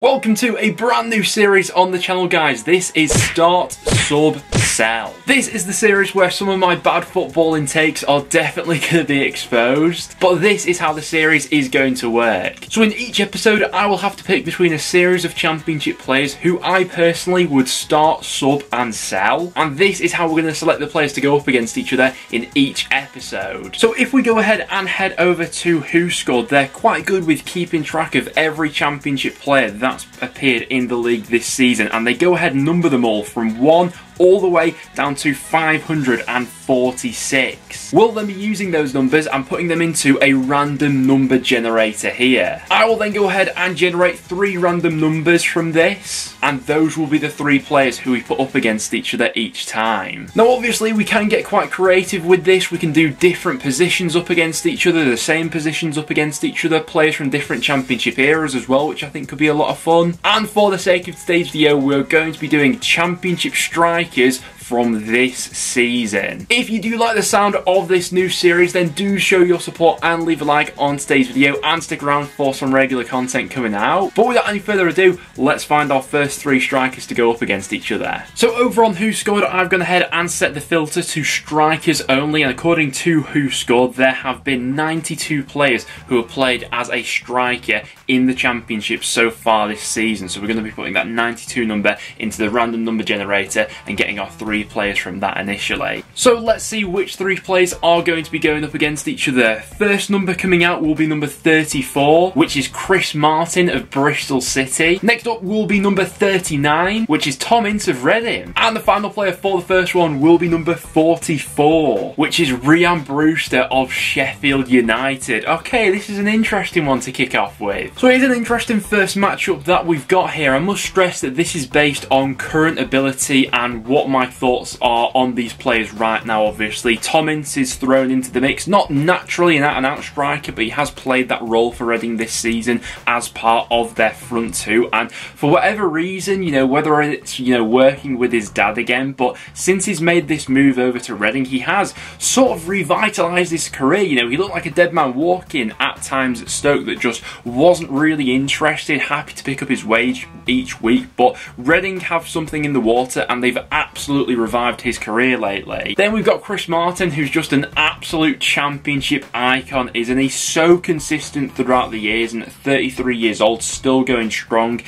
Welcome to a brand new series on the channel, guys. This is Start, Sub, Sell. This is the series where some of my bad footballing takes are definitely going to be exposed, but this is how the series is going to work. So in each episode, I will have to pick between a series of championship players who I personally would start, sub, and sell, and this is how we're going to select the players to go up against each other in each episode. So if we go ahead and head over to Who Scored, they're quite good with keeping track of every championship player that's appeared in the league this season, and they go ahead and number them all from 1 all the way down to 546. We'll then be using those numbers and putting them into a random number generator here. I will then go ahead and generate 3 random numbers from this, and those will be the 3 players who we put up against each other each time. Now obviously we can get quite creative with this. We can do different positions up against each other, the same positions up against each other, players from different championship eras as well, which I think could be a lot of fun. And for the sake of today's video, we're going to be doing championship strikers from this season. If you do like the sound of this new series, then do show your support and leave a like on today's video and stick around for some regular content coming out. But without any further ado, let's find our first 3 strikers to go up against each other. So over on Who Scored, I've gone ahead and set the filter to strikers only, and according to Who Scored, there have been 92 players who have played as a striker in the championship so far this season. So we're going to be putting that 92 number into the random number generator and getting our 3 players from that initially. So let's see which 3 players are going to be going up against each other. First number coming out will be number 34, which is Chris Martin of Bristol City. Next up will be number 39, which is Tom Ince of Reading. And the final player for the first one will be number 44, which is Rhian Brewster of Sheffield United. Okay, this is an interesting one to kick off with. So here's an interesting first matchup that we've got here. I must stress that this is based on current ability and what my thoughts are on these players right now. Obviously, Tom Ince is thrown into the mix, not naturally an out-and-out striker, but he has played that role for Reading this season as part of their front 2, and for whatever reason, whether it's, working with his dad again, but since he's made this move over to Reading, he has sort of revitalised his career. He looked like a dead man walking at times at Stoke that just wasn't really interested, happy to pick up his wage each week, but Reading have something in the water and they've absolutely revived his career lately. Then we've got Chris Martin, who's just an absolute championship icon, isn't he? So consistent throughout the years, and at 33 years old, still going strong.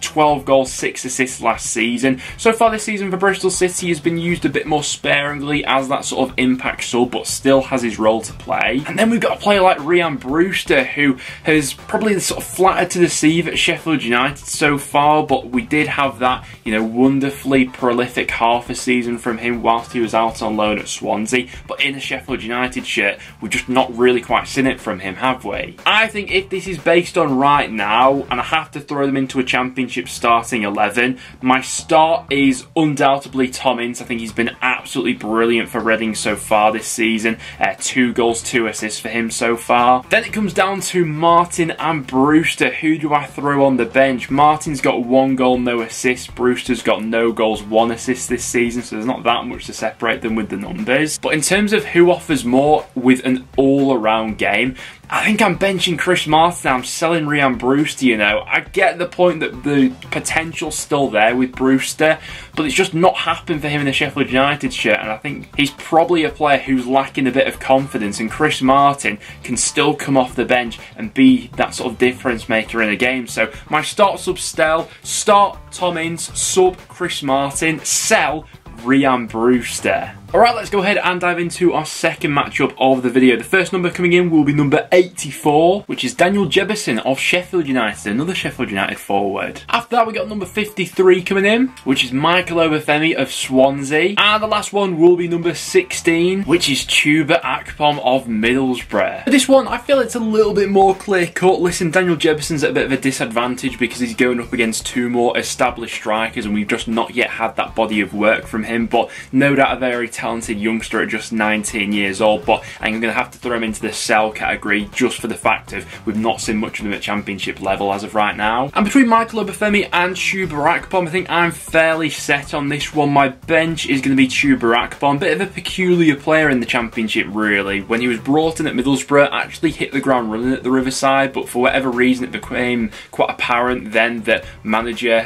12 goals, 6 assists last season. So far this season for Bristol City has been used a bit more sparingly as that sort of impact sub, but still has his role to play. And then we've got a player like Rhian Brewster, who has probably sort of flattered to deceive at Sheffield United so far, but we did have that, wonderfully prolific half a season from him whilst he was out on loan at Swansea, but in a Sheffield United shirt, we've just not really quite seen it from him, have we? I think if this is based on right now, and I have to throw them into a championship starting 11, my start is undoubtedly Tom Ince. I think he's been absolutely brilliant for Reading so far this season. 2 goals, 2 assists for him so far. Then it comes down to Martin and Brewster. Who do I throw on the bench? Martin's got 1 goal, no assist. Brewster's got no goals, 1 assist this season, so there's not that much to separate them with the numbers. But in terms of who offers more with an all-around game, I think I'm benching Chris Martin. I'm selling Rhian Brewster, I get the point that the potential's still there with Brewster, but it's just not happened for him in the Sheffield United shirt, and I think he's probably a player who's lacking a bit of confidence, and Chris Martin can still come off the bench and be that sort of difference maker in a game. So my start, sub, sell, start Tom Ince, sub Chris Martin, sell Rhian Brewster. Alright, let's go ahead and dive into our second matchup of the video. The first number coming in will be number 84, which is Daniel Jebison of Sheffield United, another Sheffield United forward. After that, we got number 53 coming in, which is Michael Obafemi of Swansea. And the last one will be number 16, which is Tuba Akpom of Middlesbrough. For this one, I feel it's a little bit more clear-cut. Listen, Daniel Jebison's at a bit of a disadvantage because he's going up against 2 more established strikers, and we've just not yet had that body of work from him, but no doubt a very talented talented youngster at just 19 years old, but I'm going to have to throw him into the sell category just for the fact of we've not seen much of him at championship level as of right now. And between Michael Obafemi and Chuba Akpom, I think I'm fairly set on this one. My bench is going to be Chuba Akpom, bit of a peculiar player in the championship really. When he was brought in at Middlesbrough, actually hit the ground running at the Riverside, but for whatever reason it became quite apparent then that manager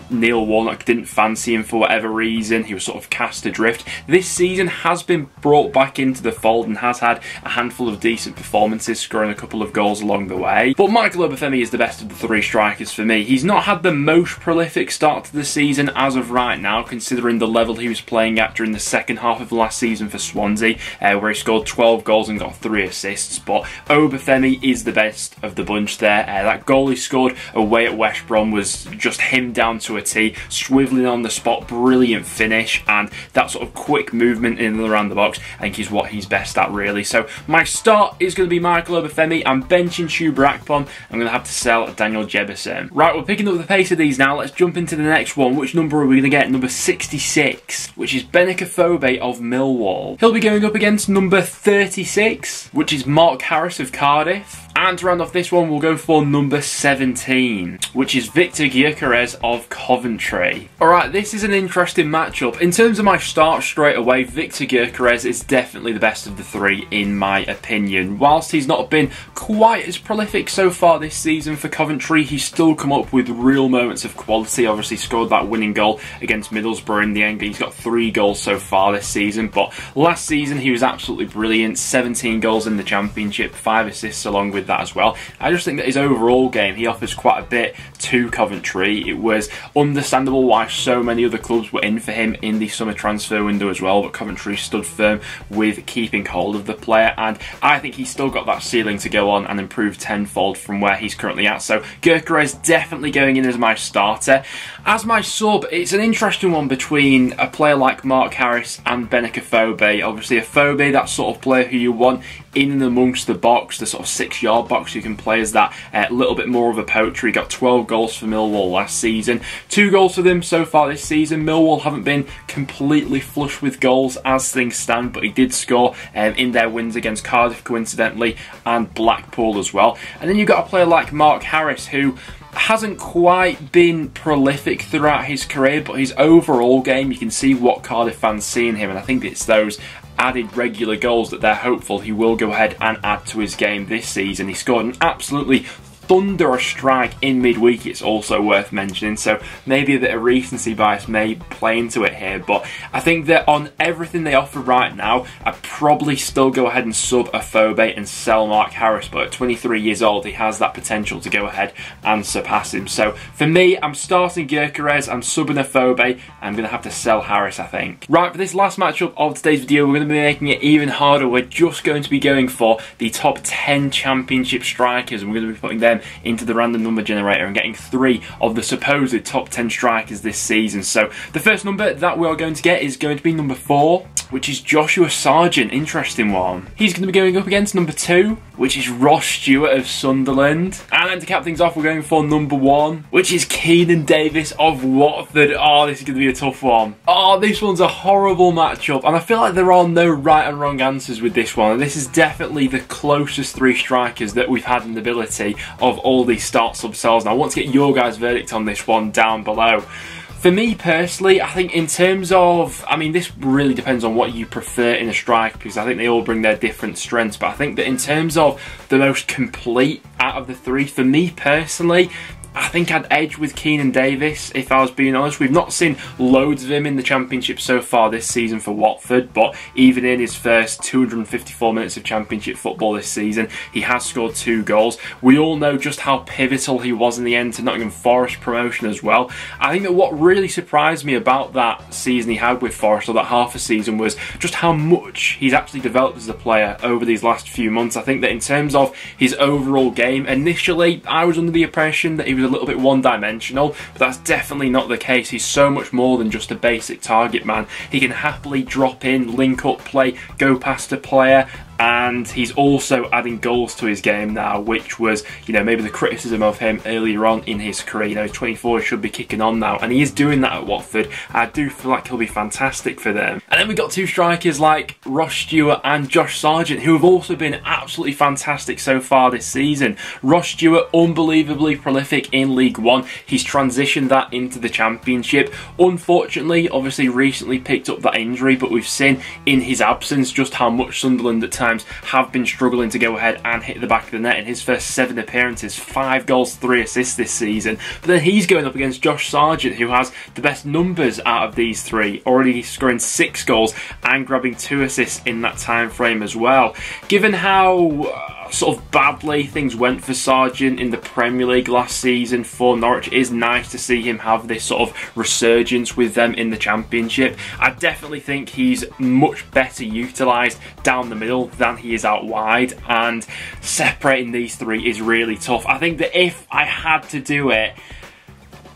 Neil Warnock didn't fancy him for whatever reason. He was sort of cast adrift. This season has been brought back into the fold and has had a handful of decent performances, scoring a couple of goals along the way. But Michael Obafemi is the best of the three strikers for me. He's not had the most prolific start to the season as of right now, considering the level he was playing at during the second half of last season for Swansea, where he scored 12 goals and got 3 assists. But Obafemi is the best of the bunch there. That goal he scored away at West Brom was just him down to a T, swivelling on the spot, brilliant finish, and that sort of quick movement in and around the box I think is what he's best at really. So my start is going to be Michael Obafemi. I'm benching Chuba Akpom. I'm going to have to sell Daniel Jebison. Right, we're picking up the pace of these now. Let's jump into the next one. Which number are we going to get? Number 66, which is Benik Afobe of Millwall. He'll be going up against number 36, which is Mark Harris of Cardiff. And to round off this one, we'll go for number 17, which is Victor Gyökeres of Coventry. Alright, this is an interesting matchup. In terms of my start straight away, Victor Gyökeres is definitely the best of the three in my opinion. Whilst he's not been quite as prolific so far this season for Coventry, he's still come up with real moments of quality. Obviously scored that winning goal against Middlesbrough in the end. He's got 3 goals so far this season, but last season he was absolutely brilliant. 17 goals in the Championship, 5 assists along with that as well. I just think that his overall game, he offers quite a bit to Coventry. It was understandable why so many other clubs were in for him in the summer transfer window as well, but Coventry stood firm with keeping hold of the player, and I think he's still got that ceiling to go on and improve tenfold from where he's currently at. So Gyökeres definitely going in as my starter. As my sub, it's an interesting one between a player like Mark Harris and Benik Afobe. Obviously Afobe, that sort of player who you want in and amongst the box, the sort of 6-yard box, you can play as that little bit more of a poacher. He got 12 goals for Millwall last season, 2 goals for them so far this season. Millwall haven't been completely flush with goals as things stand, but he did score in their wins against Cardiff coincidentally and Blackpool as well. And then you've got a player like Mark Harris who hasn't quite been prolific throughout his career, but his overall game, you can see what Cardiff fans see in him, and I think it's those added regular goals that they're hopeful he will go ahead and add to his game this season. He scored an absolutely thunderous strike in midweek, it's also worth mentioning, so maybe a bit of recency bias may play into it here, but I think that on everything they offer right now, I'd probably still go ahead and sub Afobe and sell Mark Harris, but at 23 years old he has that potential to go ahead and surpass him. So for me, I'm starting Gyökeres, I'm subbing Afobe, I'm going to have to sell Harris I think. Right, for this last matchup of today's video, we're going to be making it even harder. We're just going to be going for the top 10 Championship strikers, and we're going to be putting them into the random number generator and getting 3 of the supposed top 10 strikers this season. So the first number that we are going to get is going to be number 4, which is Joshua Sargent. Interesting one. He's going to be going up against number 2, which is Ross Stewart of Sunderland. And then to cap things off, we're going for number 1, which is Keenan Davis of Watford. Oh, this is going to be a tough one. Oh, this one's a horrible matchup, and I feel like there are no right and wrong answers with this one. And this is definitely the closest 3 strikers that we've had in the ability of all these start sub sells. Now I want to get your guys' verdict on this one down below. For me personally, I think in terms of, I mean, this really depends on what you prefer in a striker, because I think they all bring their different strengths, but I think that in terms of the most complete out of the 3, for me personally, I think I'd edge with Keenan Davis, if I was being honest. We've not seen loads of him in the Championship so far this season for Watford, but even in his first 254 minutes of Championship football this season, he has scored 2 goals. We all know just how pivotal he was in the end to Nottingham Forest promotion as well. I think that what really surprised me about that season he had with Forest, or that half a season, was just how much he's actually developed as a player over these last few months. I think that in terms of his overall game, initially I was under the impression that he was a little bit one-dimensional, but that's definitely not the case. He's so much more than just a basic target man. He can happily drop in, link up play, go past a player, and he's also adding goals to his game now, which was, you know, maybe the criticism of him earlier on in his career. You know, he's 24, he should be kicking on now, and he is doing that at Watford. I do feel like he'll be fantastic for them. And then we've got two strikers like Ross Stewart and Josh Sargent, who have also been absolutely fantastic so far this season. Ross Stewart, unbelievably prolific in League One. He's transitioned that into the Championship. Unfortunately, obviously recently picked up that injury, but we've seen in his absence just how much Sunderland at times have been struggling to go ahead and hit the back of the net. In his first 7 appearances, 5 goals, 3 assists this season. But then he's going up against Josh Sargent, who has the best numbers out of these three, already scoring 6 goals and grabbing 2 assists in that time frame as well. Given how sort of badly things went for Sargent in the Premier League last season for Norwich, it is nice to see him have this sort of resurgence with them in the Championship. I definitely think he's much better utilised down the middle than he is out wide, and separating these three is really tough. I think that if I had to do it,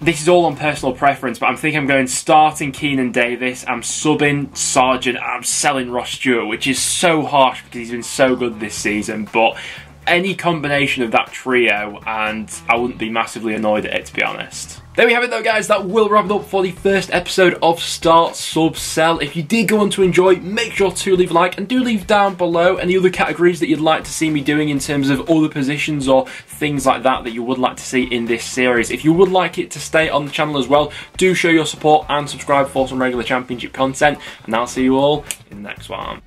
this is all on personal preference, but I'm thinking I'm going starting Keenan Davis, I'm subbing Sargent, and I'm selling Ross Stewart, which is so harsh because he's been so good this season, but any combination of that trio and I wouldn't be massively annoyed at it, to be honest. There we have it though, guys. That will wrap it up for the first episode of Start, Sub, Sell. If you did go on to enjoy, make sure to leave a like, and do leave down below any other categories that you'd like to see me doing in terms of other positions or things like that that you would like to see in this series. If you would like it to stay on the channel as well, do show your support and subscribe for some regular Championship content, and I'll see you all in the next one.